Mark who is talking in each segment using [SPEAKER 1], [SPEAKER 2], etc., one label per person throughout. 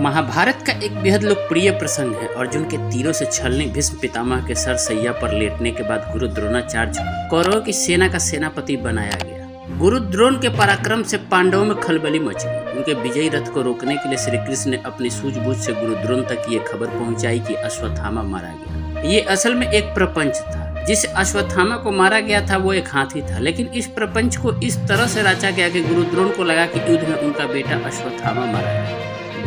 [SPEAKER 1] महाभारत का एक बेहद लोकप्रिय प्रसंग है। अर्जुन के तीरों से छलनी भीष्म पितामह के सर सैया पर लेटने के बाद गुरु द्रोणाचार्य कौरवों की सेना का सेनापति बनाया गया। गुरु द्रोण के पराक्रम से पांडवों में खलबली मच गई। उनके विजयी रथ को रोकने के लिए श्री कृष्ण ने अपनी सूझबूझ से गुरु द्रोण तक ये खबर पहुंचाई कि अश्वत्थामा मारा गया। ये असल में एक प्रपंच था। जिस अश्वत्थामा को मारा गया था वो एक हाथी था, लेकिन इस प्रपंच को इस तरह से रचा गया कि गुरु द्रोण को लगा कि युद्ध में उनका बेटा अश्वत्थामा मारा गया।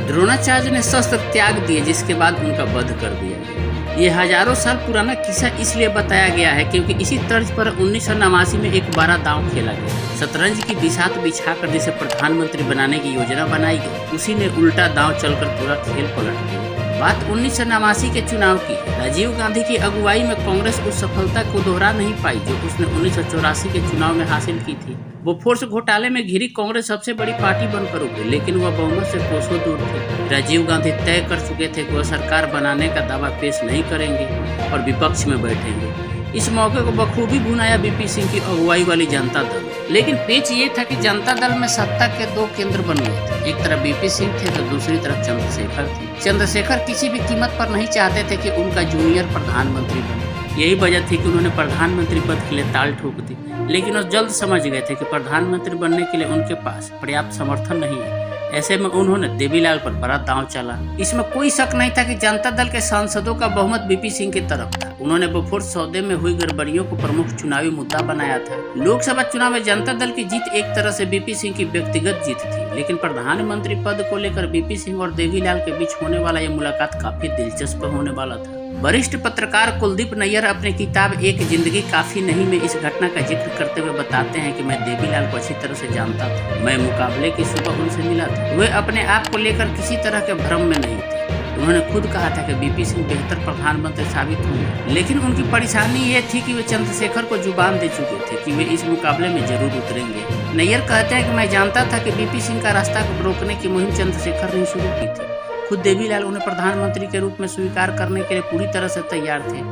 [SPEAKER 1] द्रोणाचार्य ने शस्त्र त्याग दिए, जिसके बाद उनका वध कर दिया गया। ये हजारों साल पुराना किस्सा इसलिए बताया गया है क्योंकि इसी तर्ज पर 1989 में एक बड़ा दांव खेला गया। शतरंज की बिसात बिछाकर जिसे प्रधानमंत्री बनाने की योजना बनाई गई, उसी ने उल्टा दांव चलकर पूरा खेल पलट दिया। बात 1989 के चुनाव की। राजीव गांधी की अगुवाई में कांग्रेस उस सफलता को दोहरा नहीं पाई जो उसने 1984 के चुनाव में हासिल की थी। वो फोर्स घोटाले में घिरी कांग्रेस सबसे बड़ी पार्टी बनकर उभरी, लेकिन वह बहुमत से कोसों दूर थे। राजीव गांधी तय कर चुके थे कि वह सरकार बनाने का दावा पेश नहीं करेंगे और विपक्ष में बैठेंगे। इस मौके को बखूबी भुनाया बीपी सिंह की अगुवाई वाली जनता दल। लेकिन पेच ये था कि जनता दल में सत्ता के दो केंद्र बन गए थे। एक तरफ बीपी सिंह थे तो दूसरी तरफ चंद्रशेखर थे। चंद्रशेखर किसी भी कीमत पर नहीं चाहते थे कि उनका जूनियर प्रधानमंत्री बने। यही वजह थी कि उन्होंने प्रधानमंत्री पद के लिए ताल ठोक दी, लेकिन वो जल्द समझ गए थे कि प्रधानमंत्री बनने के लिए उनके पास पर्याप्त समर्थन नहीं है। ऐसे में उन्होंने देवीलाल पर बड़ा दांव चला। इसमें कोई शक नहीं था कि जनता दल के सांसदों का बहुमत बीपी सिंह की तरफ था। उन्होंने बोफोर्स सौदे में हुई गड़बड़ियों को प्रमुख चुनावी मुद्दा बनाया था। लोकसभा चुनाव में जनता दल की जीत एक तरह से बीपी सिंह की व्यक्तिगत जीत थी, लेकिन प्रधानमंत्री पद को लेकर बीपी सिंह और देवीलाल के बीच होने वाला यह मुलाकात काफी दिलचस्प होने वाला था। वरिष्ठ पत्रकार कुलदीप नैयर अपनी किताब एक जिंदगी काफी नहीं में इस घटना का जिक्र करते हुए बताते हैं कि मैं देवीलाल को अच्छी तरह से जानता था। मैं मुकाबले की सुबह उनसे मिला था। वे अपने आप को लेकर किसी तरह के भ्रम में नहीं थे। उन्होंने खुद कहा था कि बीपी सिंह बेहतर प्रधानमंत्री साबित होंगे, लेकिन उनकी परेशानी ये थी कि वे चंद्रशेखर को जुबान दे चुके थे कि वे इस मुकाबले में जरूर उतरेंगे। नैयर कहते हैं कि मैं जानता था कि बीपी सिंह का रास्ता रोकने की मुहिम चंद्रशेखर ने शुरू की थी। खुद देवीलाल उन्हें प्रधानमंत्री के रूप में स्वीकार करने के लिए पूरी तरह से तैयार थे।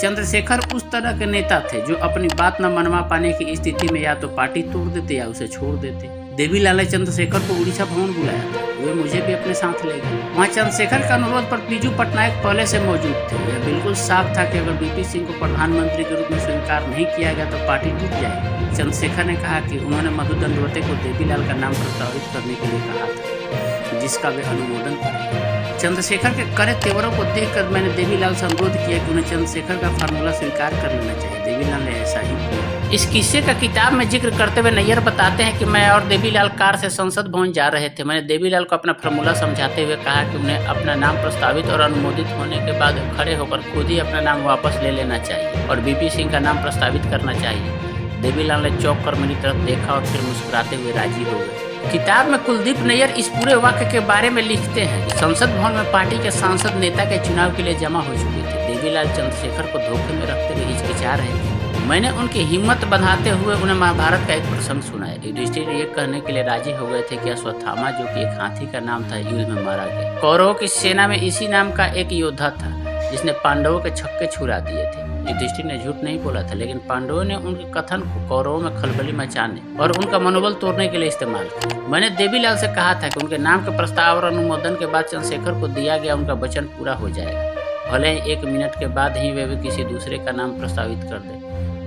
[SPEAKER 1] चंद्रशेखर उस तरह के नेता थे जो अपनी बात न मनवा पाने की स्थिति में या तो पार्टी तोड़ देते या उसे छोड़ देते। देवीलाल ने चंद्रशेखर को उड़ीसा भवन बुलाया था। वे मुझे भी अपने साथ ले गए। वहाँ चंद्रशेखर के अनुरोध पर बीजू पटनायक पहले से मौजूद थे। यह बिल्कुल साफ था कि अगर बीपी सिंह को प्रधानमंत्री के रूप में स्वीकार नहीं किया गया तो पार्टी टूट जाएगी। चंद्रशेखर ने कहा कि उन्होंने मधु दंडवते को देवीलाल का नाम प्रस्तावित करने के लिए कहा था, जिसका वे अनुमोदन करेंगे। चंद्रशेखर के कड़े तेवरों को देखकर मैंने देवीलाल से अनुरोध किया कि उन्हें चंद्रशेखर का फार्मूला स्वीकार कर लेना चाहिए। देवीलाल ने ऐसा ही किया। इस किस्से का किताब में जिक्र करते हुए नैयर बताते हैं कि मैं और देवीलाल कार से संसद भवन जा रहे थे। मैंने देवीलाल को अपना फार्मूला समझाते हुए कहा कि उन्हें अपना नाम प्रस्तावित और अनुमोदित होने के बाद खड़े होकर खुद ही अपना नाम वापस ले लेना चाहिए और बीपी सिंह का नाम प्रस्तावित करना चाहिए। देवीलाल ने चौंक कर मेरी तरफ देखा और फिर मुस्कुराते हुए राजी हो गए। किताब में कुलदीप नैयर इस पूरे वाक्य के बारे में लिखते हैं कि संसद भवन में पार्टी के सांसद नेता के चुनाव के लिए जमा हो चुके थे। देवीलाल चंद्रशेखर को धोखे में रखते हुए हिचकिचा रहे थे। मैंने उनकी हिम्मत बढ़ाते हुए उन्हें महाभारत का एक प्रसंग सुनाया। युधिष्ठिर ये कहने के लिए राजी हो गए थे कि अश्वत्थामा, जो कि एक हाथी का नाम था, युद्ध में मारा गया। कौरवों की सेना में इसी नाम का एक योद्धा था जिसने पांडवों के छक्के छुड़ा दिए थे। युधिष्ठिर ने झूठ नहीं बोला था, लेकिन पांडवों ने उनके कथन को कौरवों में खलबली मचाने और उनका मनोबल तोड़ने के लिए इस्तेमाल किया। मैंने देवीलाल से कहा था कि उनके नाम के प्रस्ताव और अनुमोदन के बाद चंद्रशेखर को दिया गया उनका वचन पूरा हो जाएगा, भले ही 1 मिनट के बाद ही वे भी किसी दूसरे का नाम प्रस्तावित कर दे।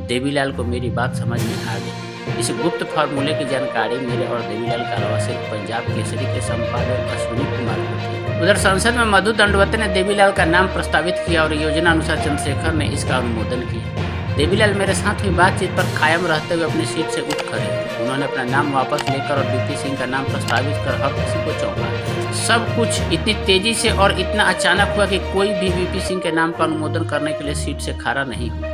[SPEAKER 1] देवीलाल को मेरी बात समझ में आ गई। इस गुप्त फार्मूले की जानकारी मेरे और देवीलाल के अलावा सिर्फ पंजाब केसरी के संपादक अश्विनी कुमार को थी। उधर संसद में मधु दंडवते ने देवीलाल का नाम प्रस्तावित किया और योजना अनुसार चंद्रशेखर ने इसका अनुमोदन किया। देवीलाल मेरे साथ हुई बातचीत पर कायम रहते हुए अपनी सीट से उठ खड़े। उन्होंने अपना नाम वापस लेकर और बीपी सिंह का नाम प्रस्तावित कर हर किसी को चौंका। सब कुछ इतनी तेजी से और इतना अचानक हुआ कि कोई भी बीपी सिंह के नाम का अनुमोदन करने के लिए सीट से खड़ा नहीं हुआ।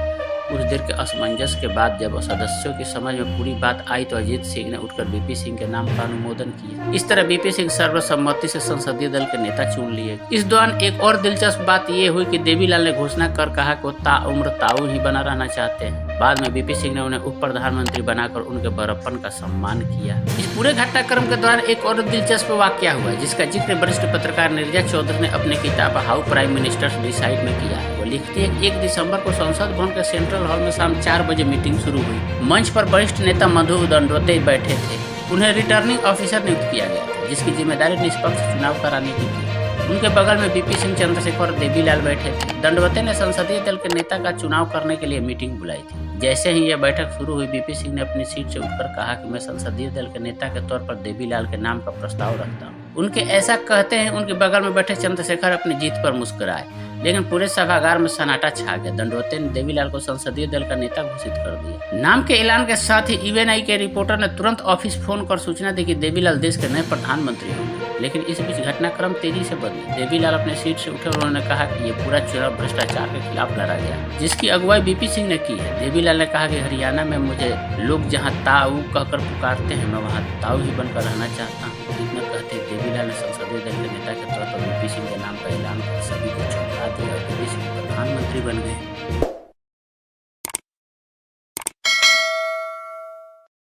[SPEAKER 1] कुछ देर के असमंजस के बाद जब सदस्यों की समझ में पूरी बात आई तो अजीत सिंह ने उठकर बीपी सिंह के नाम का अनुमोदन किया। इस तरह बीपी सिंह सर्वसम्मति से संसदीय दल के नेता चुन लिए। इस दौरान एक और दिलचस्प बात यह हुई कि देवीलाल ने घोषणा कर कहा कि वो ताउम्र ताऊ ही बना रहना चाहते हैं। बाद में बीपी सिंह ने उन्हें उप प्रधानमंत्री बनाकर उनके बड़प्पन का सम्मान किया। इस पूरे घटनाक्रम के दौरान एक और दिलचस्प वाकया हुआ जिसका जिक्र वरिष्ठ पत्रकार निर्जा चौधरी ने अपनी किताब हाउ प्राइम मिनिस्टर्स डिसाइड में किया है। वो लिखती है 1 दिसंबर को संसद भवन के सेंट्रल हॉल में शाम 4 बजे मीटिंग शुरू हुई। मंच पर वरिष्ठ नेता मधु दंडवते बैठे थे। उन्हें रिटर्निंग ऑफिसर नियुक्त किया गया था, जिसकी जिम्मेदारी निष्पक्ष चुनाव कराने की थी। उनके बगल में बीपी सिंह, चंद्रशेखर और देवीलाल बैठे थे। दंडवते ने संसदीय दल के नेता का चुनाव करने के लिए मीटिंग बुलाई थी। जैसे ही यह बैठक शुरू हुई, बीपी सिंह ने अपनी सीट से उठकर कहा कि मैं संसदीय दल के नेता के तौर पर देवीलाल के नाम का प्रस्ताव रखता हूँ। उनके ऐसा कहते हैं उनके बगल में बैठे चंद्रशेखर अपनी जीत पर मुस्कुराए, लेकिन पूरे सभागार में सन्नाटा छा गया। दंडवते ने देवीलाल को संसदीय दल का नेता घोषित कर दिया। नाम के ऐलान के साथ ही यूएनआई के रिपोर्टर ने तुरंत ऑफिस फोन कर सूचना दी कि देवीलाल देश के नए प्रधानमंत्री होंगे। लेकिन इस बीच घटनाक्रम तेजी से बदली। देवीलाल अपने सीट से उठे और उन्होंने कहा कि ये पूरा चुनाव भ्रष्टाचार के खिलाफ लड़ा गया, जिसकी अगुवाई बीपी सिंह ने की है। देवीलाल ने कहा कि हरियाणा में मुझे लोग जहां ताऊ कहकर पुकारते हैं, मैं वहां ताऊ ही बनकर रहना चाहता हूँ। इतना कहते देवीलाल ने संसदीय दल के नेता के तौर पर बीपी सिंह के नाम का ऐलान कर सभी को चौंका दिया और बीपी सिंह प्रधानमंत्री बन गए।